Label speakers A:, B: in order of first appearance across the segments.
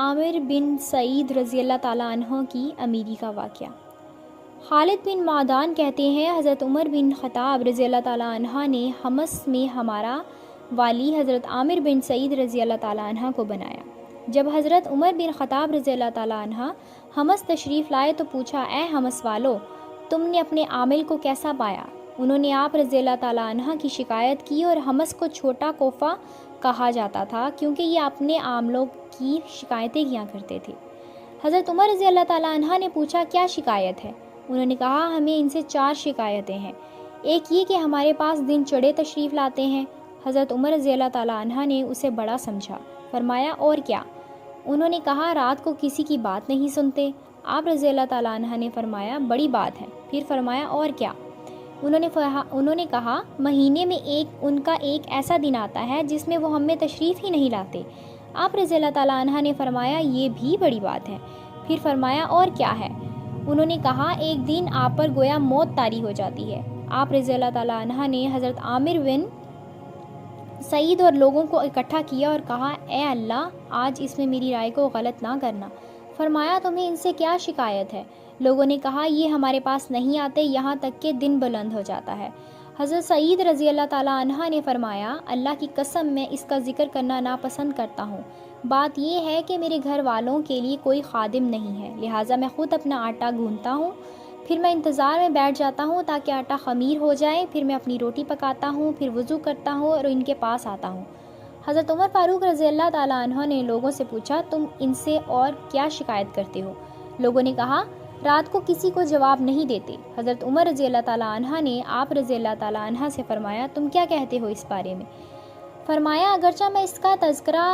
A: عامر بن سعید رضی اللہ تعالیٰ عنہ کی امیری کا واقعہ۔ خالد بن معدان کہتے ہیں حضرت عمر بن خطاب رضی اللہ تعالیٰ عنہ نے حمص میں ہمارا والی حضرت عامر بن سعید رضی اللہ تعالیٰ عنہ کو بنایا۔ جب حضرت عمر بن خطاب رضی اللہ تعالیٰ عنہ حمص تشریف لائے تو پوچھا، اے حمص والو، تم نے اپنے عامل کو کیسا پایا؟ انہوں نے آپ رضی اللہ تعالیٰ عنہ کی شکایت کی، اور حمص کو چھوٹا کوفہ کہا جاتا تھا کیونکہ یہ اپنے عاملوں کی شکایتیں کیا کرتے تھے۔ حضرت عمر رضی اللہ تعالیٰ عنہ نے پوچھا، کیا شکایت ہے؟ انہوں نے کہا، ہمیں ان سے 4 شکایتیں ہیں۔ ایک یہ کہ ہمارے پاس دن چڑھے تشریف لاتے ہیں۔ حضرت عمر رضی اللہ تعالیٰ عنہ نے اسے بڑا سمجھا، فرمایا، اور کیا؟ انہوں نے کہا، رات کو کسی کی بات نہیں سنتے۔ آپ رضی اللہ تعالیٰ عنہ نے فرمایا، بڑی بات ہے۔ پھر فرمایا، اور کیا؟ انہوں نے کہا، مہینے میں ان کا ایک ایسا دن آتا ہے جس میں وہ ہم میں تشریف ہی نہیں لاتے۔ آپ رضی اللہ تعالیٰ عنہ نے فرمایا، یہ بھی بڑی بات ہے۔ پھر فرمایا، اور کیا ہے؟ انہوں نے کہا، ایک دن آپ پر گویا موت طاری ہو جاتی ہے۔ آپ رضی اللہ تعالیٰ عنہ نے حضرت عامر بن سعید اور لوگوں کو اکٹھا کیا اور کہا، اے اللہ، آج اس میں میری رائے کو غلط نہ کرنا۔ فرمایا، تمہیں ان سے کیا شکایت ہے؟ لوگوں نے کہا، یہ ہمارے پاس نہیں آتے یہاں تک کہ دن بلند ہو جاتا ہے۔ حضرت سعید رضی اللہ تعالیٰ عنہ نے فرمایا، اللہ کی قسم میں اس کا ذکر کرنا ناپسند کرتا ہوں۔ بات یہ ہے کہ میرے گھر والوں کے لیے کوئی خادم نہیں ہے، لہٰذا میں خود اپنا آٹا گوندھتا ہوں، پھر میں انتظار میں بیٹھ جاتا ہوں تاکہ آٹا خمیر ہو جائے، پھر میں اپنی روٹی پکاتا ہوں، پھر وضو کرتا ہوں اور ان کے پاس آتا ہوں۔ حضرت عمر فاروق رضی اللہ تعالیٰ عنہ نے لوگوں سے پوچھا، تم ان سے اور کیا شکایت کرتے ہو؟ لوگوں نے کہا، رات کو کسی کو جواب نہیں دیتے۔ حضرت عمر رضی اللہ تعالیٰ عنہ نے آپ رضی اللہ تعالیٰ عنہ سے فرمایا، تم کیا کہتے ہو اس بارے میں؟ فرمایا، اگرچہ میں اس کا تذکرہ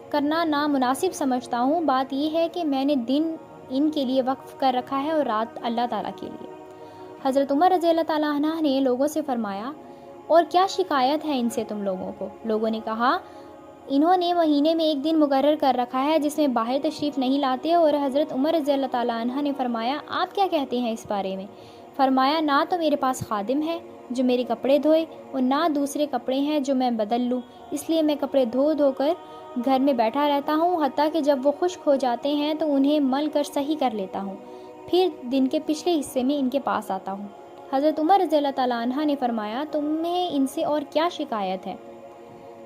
A: کرنا نامناسب سمجھتا ہوں، بات یہ ہے کہ میں نے دن ان کے لیے وقف کر رکھا ہے اور رات اللہ تعالیٰ کے لیے۔ حضرت عمر رضی اللہ تعالیٰ عنہ نے لوگوں سے فرمایا، اور کیا شکایت ہے ان سے تم لوگوں کو؟ لوگوں نے کہا، انہوں نے مہینے میں ایک دن مقرر کر رکھا ہے جس میں باہر تشریف نہیں لاتے۔ اور حضرت عمر رضی اللہ تعالیٰ عنہ نے فرمایا، آپ کیا کہتے ہیں اس بارے میں؟ فرمایا، نہ تو میرے پاس خادم ہے جو میرے کپڑے دھوئے، اور نہ دوسرے کپڑے ہیں جو میں بدل لوں، اس لیے میں کپڑے دھو دھو کر گھر میں بیٹھا رہتا ہوں، حتیٰ کہ جب وہ خشک ہو جاتے ہیں تو انہیں مل کر صحیح کر لیتا ہوں، پھر دن کے پچھلے حصے میں ان کے پاس آتا ہوں۔ حضرت عمر رضی اللہ تعالیٰ عنہ نے فرمایا، تمہیں ان سے اور کیا شکایت ہے؟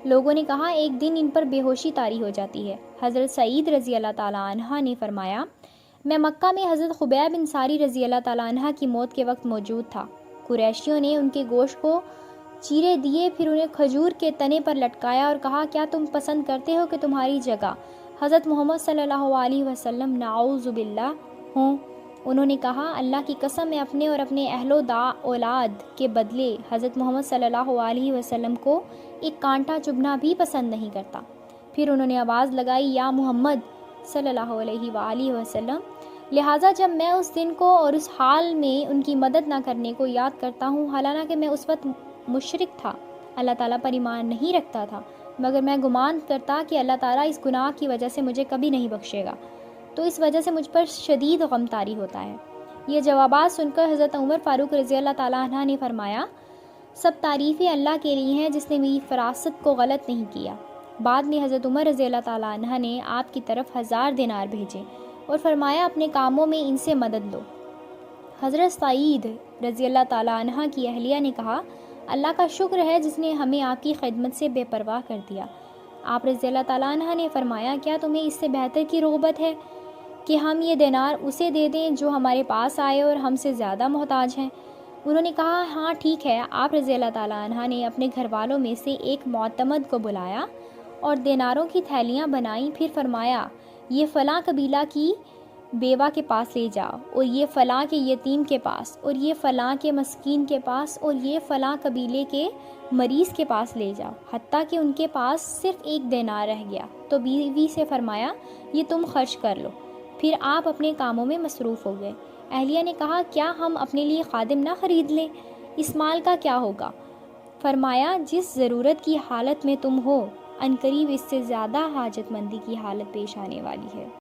A: لوگوں نے کہا، ایک دن ان پر بے ہوشی طاری ہو جاتی ہے۔ حضرت سعید رضی اللہ تعالیٰ عنہ نے فرمایا، میں مکہ میں حضرت خبیب بن ساری رضی اللہ تعالیٰ عنہ کی موت کے وقت موجود تھا۔ قریشیوں نے ان کے گوشت کو چیرے دیے، پھر انہیں کھجور کے تنے پر لٹکایا اور کہا، کیا تم پسند کرتے ہو کہ تمہاری جگہ حضرت محمد صلی اللہ علیہ وسلم نعوذ باللہ ہوں؟ انہوں نے کہا، اللہ کی قسم، میں اپنے اور اپنے اہل و اولاد کے بدلے حضرت محمد صلی اللہ علیہ وسلم کو ایک کانٹا چبھنا بھی پسند نہیں کرتا۔ پھر انہوں نے آواز لگائی، یا محمد صلی اللہ علیہ وآلہ وسلم۔ لہٰذا جب میں اس دن کو اور اس حال میں ان کی مدد نہ کرنے کو یاد کرتا ہوں، حالانکہ میں اس وقت مشرک تھا، اللہ تعالیٰ پر ایمان نہیں رکھتا تھا، مگر میں گمان کرتا کہ اللہ تعالیٰ اس گناہ کی وجہ سے مجھے کبھی نہیں بخشے گا، تو اس وجہ سے مجھ پر شدید غم طاری ہوتا ہے۔ یہ جوابات سن کر حضرت عمر فاروق رضی اللہ تعالیٰ عنہ نے فرمایا، سب تعریفیں اللہ کے لیے ہیں جس نے میری فراست کو غلط نہیں کیا۔ بعد میں حضرت عمر رضی اللہ تعالیٰ عنہ نے آپ کی طرف 1000 دینار بھیجے اور فرمایا، اپنے کاموں میں ان سے مدد لو۔ حضرت سعید رضی اللہ تعالیٰ عنہ کی اہلیہ نے کہا، اللہ کا شکر ہے جس نے ہمیں آپ کی خدمت سے بے پرواہ کر دیا۔ آپ رضی اللہ تعالیٰ عنہ نے فرمایا، کیا تمہیں اس سے بہتر کی رغبت ہے کہ ہم یہ دینار اسے دے دیں جو ہمارے پاس آئے اور ہم سے زیادہ محتاج ہیں؟ انہوں نے کہا، ہاں ٹھیک ہے۔ آپ رضی اللہ تعالیٰ عنہ نے اپنے گھر والوں میں سے ایک معتمد کو بلایا اور دیناروں کی تھیلیاں بنائیں، پھر فرمایا، یہ فلاں قبیلہ کی بیوہ کے پاس لے جاؤ، اور یہ فلاں کے یتیم کے پاس، اور یہ فلاں کے مسکین کے پاس، اور یہ فلاں قبیلے کے مریض کے پاس لے جاؤ، حتیٰ کہ ان کے پاس صرف 1 دینار رہ گیا تو بیوی سے فرمایا، یہ تم خرچ کر لو۔ پھر آپ اپنے کاموں میں مصروف ہو گئے۔ اہلیہ نے کہا، کیا ہم اپنے لیے خادم نہ خرید لیں؟ اس مال کا کیا ہوگا؟ فرمایا، جس ضرورت کی حالت میں تم ہو، عنقریب اس سے زیادہ حاجت مندی کی حالت پیش آنے والی ہے۔